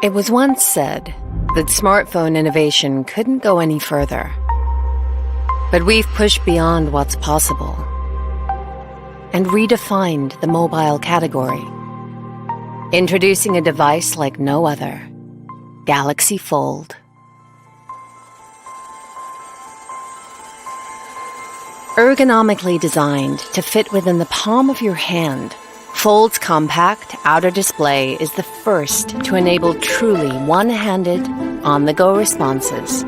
It was once said that smartphone innovation couldn't go any further. But we've pushed beyond what's possible and redefined the mobile category, introducing a device like no other, Galaxy Fold. Ergonomically designed to fit within the palm of your hand, Fold's compact outer display is the first to enable truly one-handed, on-the-go responses.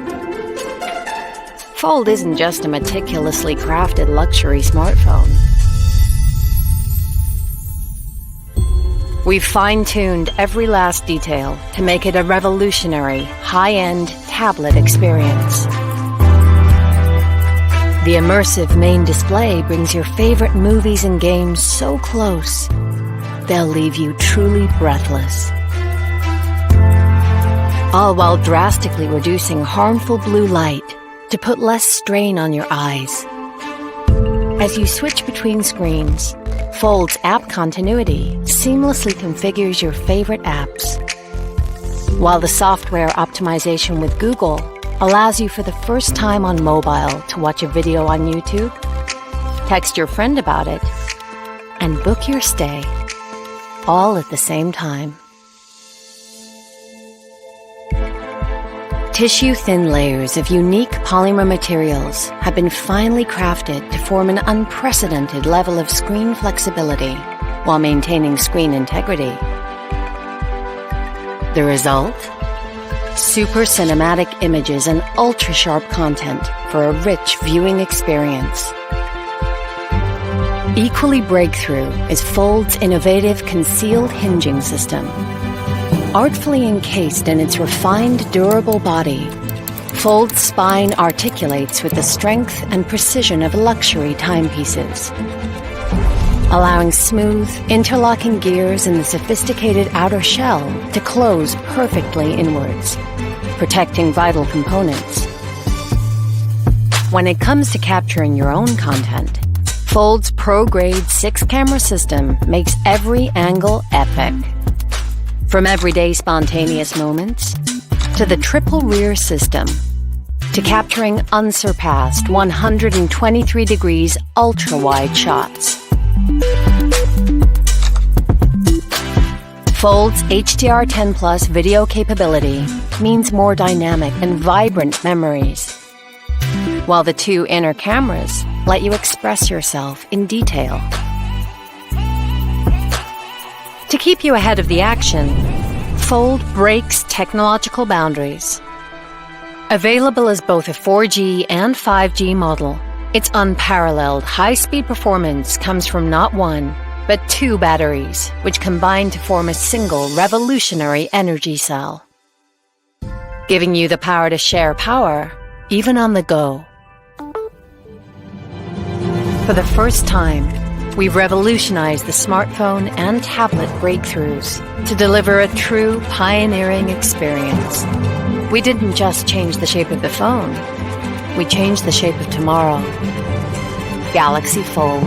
Fold isn't just a meticulously crafted luxury smartphone. We've fine-tuned every last detail to make it a revolutionary, high-end tablet experience. The immersive main display brings your favorite movies and games so close, they'll leave you truly breathless. All while drastically reducing harmful blue light to put less strain on your eyes. As you switch between screens, Fold's app continuity seamlessly configures your favorite apps, while the software optimization with Google allows you for the first time on mobile to watch a video on YouTube, text your friend about it, and book your stay, all at the same time. Tissue-thin layers of unique polymer materials have been finely crafted to form an unprecedented level of screen flexibility while maintaining screen integrity. The result? Super cinematic images and ultra-sharp content for a rich viewing experience. Equally breakthrough is Fold's innovative concealed hinging system. Artfully encased in its refined, durable body, Fold's spine articulates with the strength and precision of luxury timepieces, allowing smooth, interlocking gears in the sophisticated outer shell to close perfectly inwards, protecting vital components. When it comes to capturing your own content, Fold's pro-grade 6-camera system makes every angle epic. From everyday spontaneous moments, to the triple rear system, to capturing unsurpassed 123 degrees ultra-wide shots. Fold's HDR10 Plus video capability means more dynamic and vibrant memories, while the two inner cameras let you express yourself in detail. To keep you ahead of the action, Fold breaks technological boundaries. Available as both a 4G and 5G model, its unparalleled high-speed performance comes from not one, but two batteries, which combine to form a single revolutionary energy cell, giving you the power to share power, even on the go. For the first time, we've revolutionized the smartphone and tablet breakthroughs to deliver a true pioneering experience. We didn't just change the shape of the phone, we changed the shape of tomorrow. Galaxy Fold.